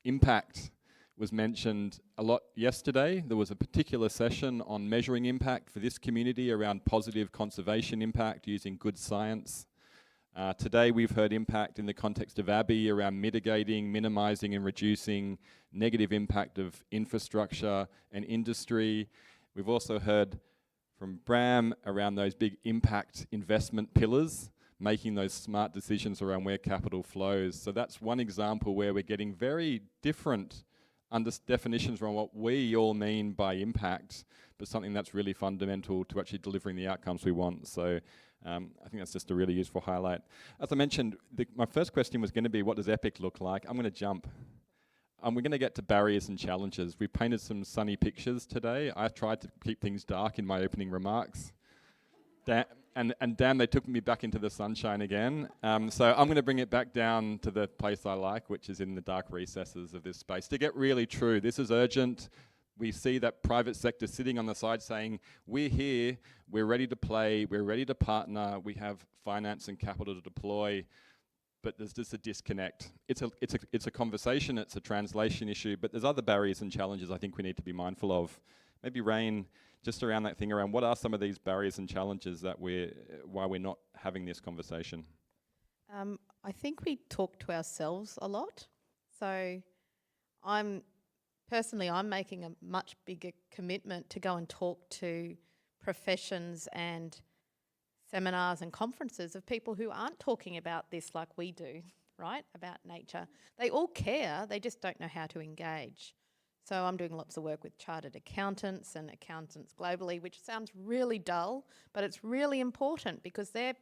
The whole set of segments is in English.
Impact was mentioned a lot yesterday. There was a particular session on measuring impact for this community around positive conservation impact using good science. Today we've heard impact in the context of Abby around mitigating, minimising and reducing negative impact of infrastructure and industry. We've also heard from Bram around those big impact investment pillars, making those smart decisions around where capital flows. So that's one example where we're getting very different definitions around what we all mean by impact, but something that's really fundamental to actually delivering the outcomes we want. So I think that's just a really useful highlight. As I mentioned, my first question was going to be, what does EPIC look like? I'm going to jump. We're going to get to barriers and challenges. We painted some sunny pictures today. I tried to keep things dark in my opening remarks. And damn, they took me back into the sunshine again. So I'm going to bring it back down to the place I like, which is in the dark recesses of this space. To get really true, this is urgent. We see that private sector sitting on the side saying, we're here, we're ready to play, we're ready to partner, we have finance and capital to deploy, but there's just a disconnect. It's a conversation, it's a translation issue, but there's other barriers and challenges I think we need to be mindful of. Maybe Rayne, just around that thing around what are some of these barriers and challenges that why we're not having this conversation? I think we talk to ourselves a lot. So I'm making a much bigger commitment to go and talk to professions and seminars and conferences of people who aren't talking about this like we do, right, about nature. They all care, they just don't know how to engage. So I'm doing lots of work with chartered accountants and accountants globally, which sounds really dull, but it's really important because they're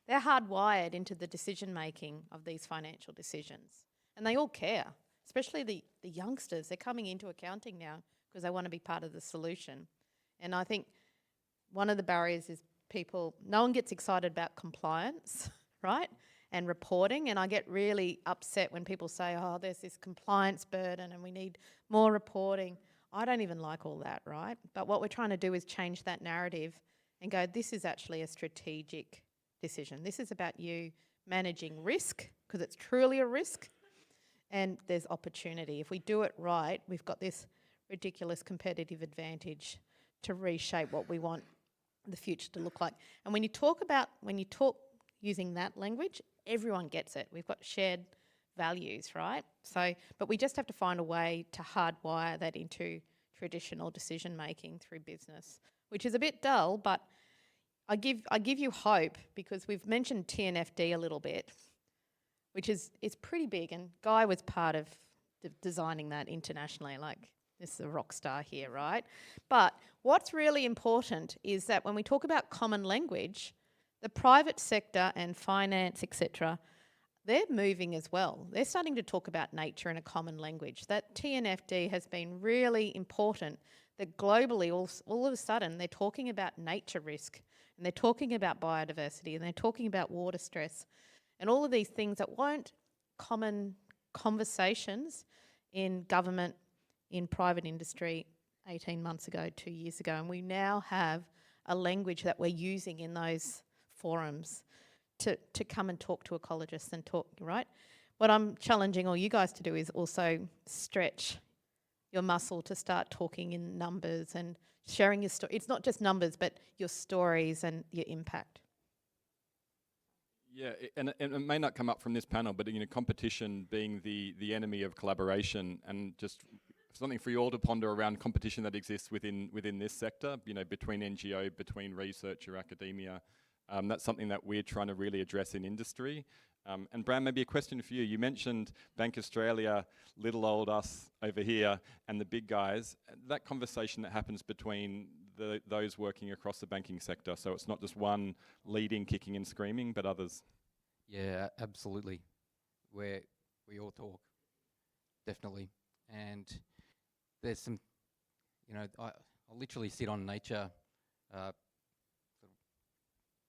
hardwired into the decision-making of these financial decisions. And they all care, especially the youngsters. They're coming into accounting now because they want to be part of the solution. And I think one of the barriers is no one gets excited about compliance, right, and reporting. And I get really upset when people say, oh, there's this compliance burden and we need more reporting. I don't even like all that, right? But what we're trying to do is change that narrative and go, this is actually a strategic decision. This is about you managing risk, because it's truly a risk, and there's opportunity. If we do it right, we've got this ridiculous competitive advantage to reshape what we want the future to look like. And when you talk using that language, everyone gets it. We've got shared values, right? So, but we just have to find a way to hardwire that into traditional decision making through business, which is a bit dull, but I give you hope, because we've mentioned TNFD a little bit, which is pretty big, and Guy was part of designing that internationally. Like, this is a rock star here, right? But what's really important is that when we talk about common language, the private sector and finance, etc., they're moving as well. They're starting to talk about nature in a common language. That TNFD has been really important, that globally all of a sudden they're talking about nature risk, and they're talking about biodiversity, and they're talking about water stress, and all of these things that weren't common conversations in government, in private industry 18 months ago, 2 years ago. And we now have a language that we're using in those forums to come and talk to ecologists and talk, right? What I'm challenging all you guys to do is also stretch your muscle to start talking in numbers and sharing your story. It's not just numbers, but your stories and your impact. Yeah, and it may not come up from this panel, but competition being the enemy of collaboration, and just something for you all to ponder around competition that exists within this sector, between NGO, between research or academia. That's something that we're trying to really address in industry. And Bram, maybe a question for you. You mentioned Bank Australia, little old us over here, and the big guys. That conversation that happens between those working across the banking sector. So it's not just one leading, kicking and screaming, but others. Yeah, absolutely. We all talk, definitely. And there's some, I literally sit on nature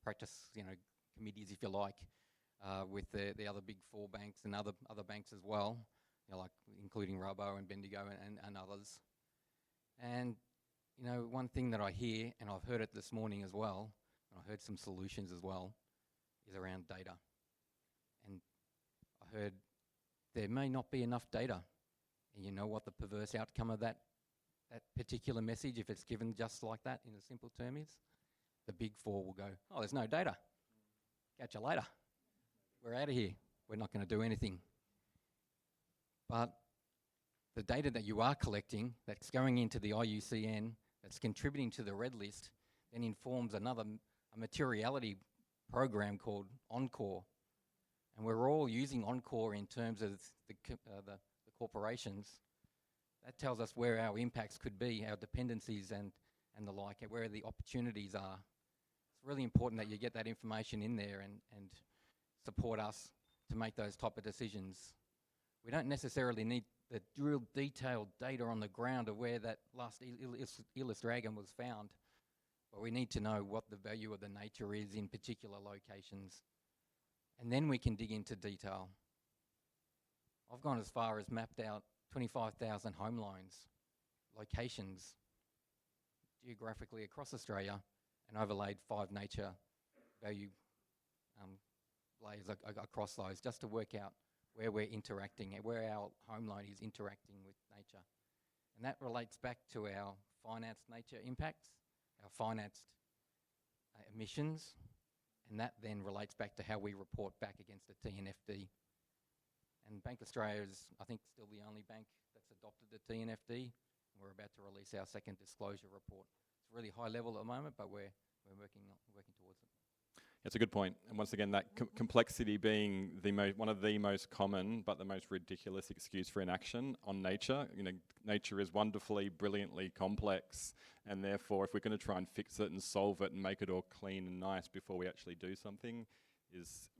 practice, committees, if you like, with the other big four banks and other banks as well, like including Rabo and Bendigo and others. And one thing that I hear, and I've heard it this morning as well, and I heard some solutions as well, is around data. And I heard there may not be enough data And you know what the perverse outcome of that particular message, if it's given just like that in a simple term, is? The big four will go, oh, there's no data. Catch you later. We're out of here. We're not going to do anything. But the data that you are collecting, that's going into the IUCN, that's contributing to the red list, then informs a materiality program called Encore. And we're all using Encore in terms of the corporations. That tells us where our impacts could be, our dependencies and the like, and where the opportunities are. It's really important that you get that information in there and support us to make those type of decisions. We don't necessarily need the real detailed data on the ground of where that last Elis dragon was found, but we need to know what the value of the nature is in particular locations. And then we can dig into detail. I've gone as far as mapped out 25,000 home lines, locations, geographically across Australia, and overlaid 5 nature value layers across those, just to work out where we're interacting, and where our homeland is interacting with nature. And that relates back to our financed nature impacts, our financed emissions, and that then relates back to how we report back against the TNFD. And Bank Australia is, I think, still the only bank that's adopted the TNFD. We're about to release our second disclosure report. It's really high level at the moment, but we're working towards it. That's a good point. And once again, that complexity being one of the most common but the most ridiculous excuse for inaction on nature. You know, nature is wonderfully, brilliantly complex, and therefore if we're going to try and fix it and solve it and make it all clean and nice before we actually do something,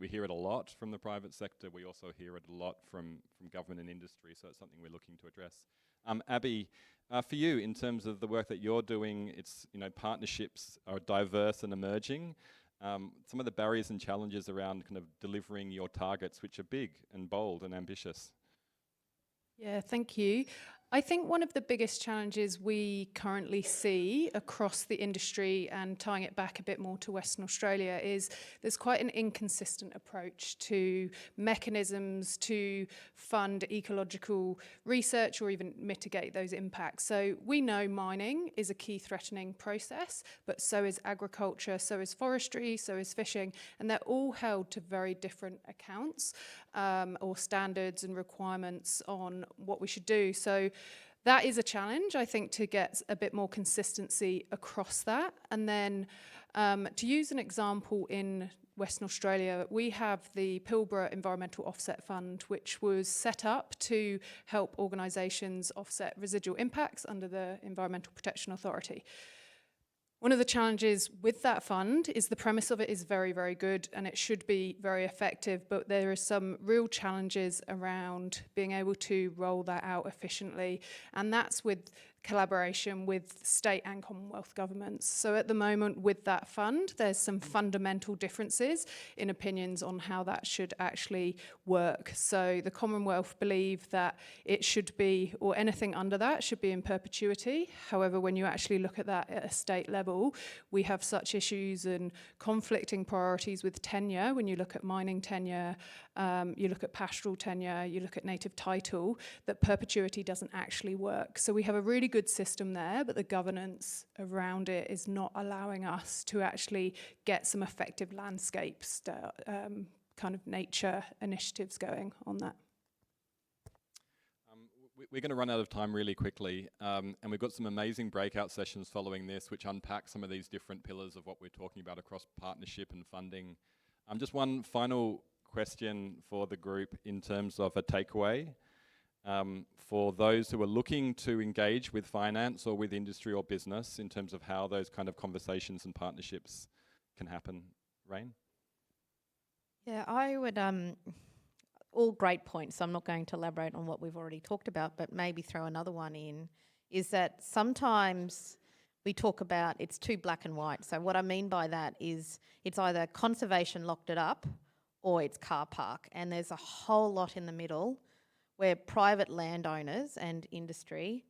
we hear it a lot from the private sector. We also hear it a lot from government and industry, so it's something we're looking to address. Abby, for you, in terms of the work that you're doing, it's, you know, partnerships are diverse and emerging. Some of the barriers and challenges around kind of delivering your targets, which are big and bold and ambitious. Yeah, thank you. I think one of the biggest challenges we currently see across the industry, and tying it back a bit more to Western Australia, is there's quite an inconsistent approach to mechanisms to fund ecological research or even mitigate those impacts. So we know mining is a key threatening process, but so is agriculture, so is forestry, so is fishing, and they're all held to very different accounts or standards and requirements on what we should do. So that is a challenge, I think, to get a bit more consistency across that. And then to use an example in Western Australia, we have the Pilbara Environmental Offset Fund, which was set up to help organisations offset residual impacts under the Environmental Protection Authority. One of the challenges with that fund is the premise of it is very, very good and it should be very effective, but there are some real challenges around being able to roll that out efficiently, and that's with collaboration with state and Commonwealth governments. So at the moment with that fund, there's some fundamental differences in opinions on how that should actually work. So the Commonwealth believe that it should be, or anything under that should be in perpetuity. However, when you actually look at that at a state level, we have such issues and conflicting priorities with tenure. When you look at mining tenure, you look at pastoral tenure, you look at native title, that perpetuity doesn't actually work. So we have a really good system there, but the governance around it is not allowing us to actually get some effective landscapes, kind of nature initiatives going on that. We're going to run out of time really quickly, and we've got some amazing breakout sessions following this, which unpack some of these different pillars of what we're talking about across partnership and funding. Just one final question for the group in terms of a takeaway. For those who are looking to engage with finance or with industry or business in terms of how those kind of conversations and partnerships can happen. Rayne? Yeah, I would, all great points, so I'm not going to elaborate on what we've already talked about, but maybe throw another one in, is that sometimes we talk about it's too black and white. So what I mean by that is it's either conservation locked it up or it's car park, and there's a whole lot in the middle where private landowners and industry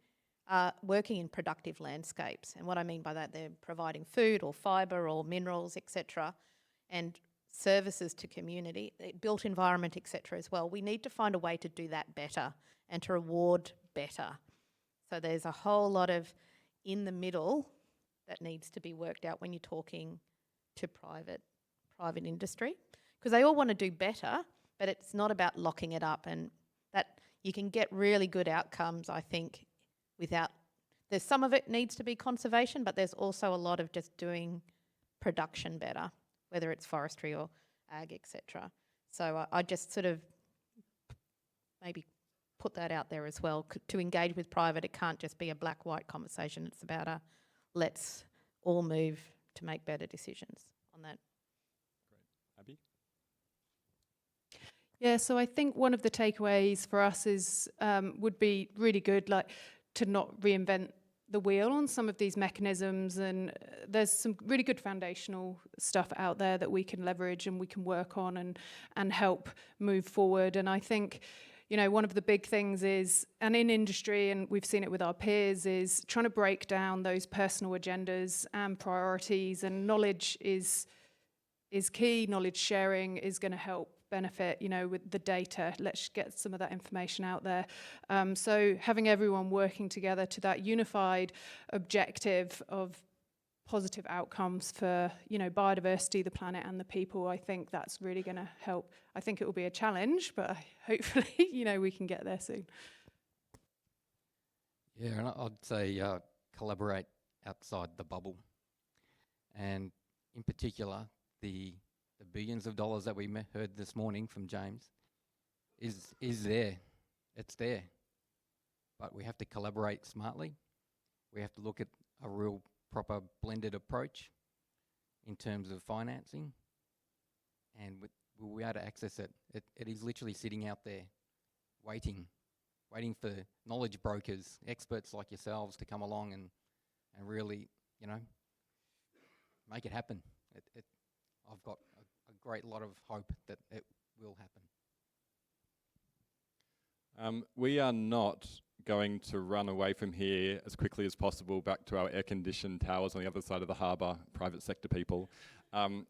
are working in productive landscapes. And what I mean by that, they're providing food or fibre or minerals, etc., and services to community, built environment, etc. as well. We need to find a way to do that better and to reward better. So there's a whole lot of in the middle that needs to be worked out when you're talking to private industry, because they all want to do better, but it's not about locking it up, and that you can get really good outcomes, I think, without, there's some of it needs to be conservation, but there's also a lot of just doing production better, whether it's forestry or ag, etc. So I just sort of maybe put that out there as well. To engage with private, it can't just be a black-white conversation. It's about a let's all move to make better decisions on that. Great. Abby? Yeah, so I think one of the takeaways for us is would be really good, like to not reinvent the wheel on some of these mechanisms, and there's some really good foundational stuff out there that we can leverage and we can work on and help move forward. And I think, you know, one of the big things is, and in industry, and we've seen it with our peers, is trying to break down those personal agendas and priorities, and knowledge is key. Knowledge sharing is going to help benefit, you know, with the data. Let's get some of that information out there. So having everyone working together to that unified objective of positive outcomes for, you know, biodiversity, the planet and the people, I think that's really going to help. I think it will be a challenge, but hopefully, you know, we can get there soon. Yeah, and I'd say collaborate outside the bubble. And in particular, the billions of dollars that we heard this morning from James is there. It's there. But we have to collaborate smartly. We have to look at a real proper blended approach in terms of financing, and we'll be able to access it. It is literally sitting out there waiting for knowledge brokers, experts like yourselves to come along and really, you know, make it happen. I've got a great lot of hope that it will happen. We are not going to run away from here as quickly as possible back to our air-conditioned towers on the other side of the harbour, private sector people.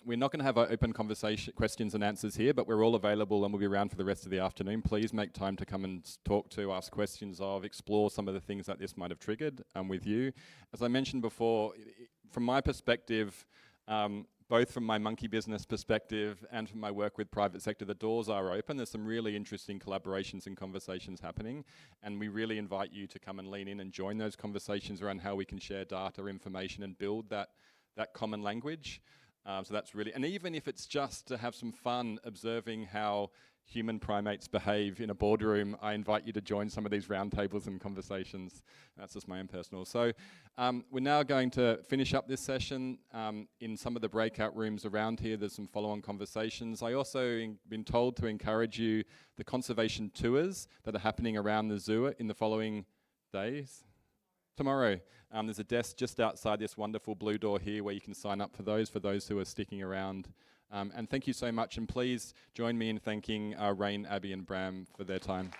We're not going to have an open conversation, questions and answers here, but we're all available and we'll be around for the rest of the afternoon. Please make time to come and talk to, ask questions of, explore some of the things that this might have triggered with you. As I mentioned before, from my perspective, both from my monkey business perspective and from my work with private sector, the doors are open. There's some really interesting collaborations and conversations happening, and we really invite you to come and lean in and join those conversations around how we can share data, information, and build that common language. So that's really, and even if it's just to have some fun observing how human primates behave in a boardroom, I invite you to join some of these roundtables and conversations. That's just my own personal. So we're now going to finish up this session in some of the breakout rooms around here. There's some follow-on conversations. I also been told to encourage you the conservation tours that are happening around the zoo in the following days. Tomorrow. There's a desk just outside this wonderful blue door here where you can sign up for those who are sticking around. And thank you so much, and please join me in thanking Rayne, Abby and Bram for their time.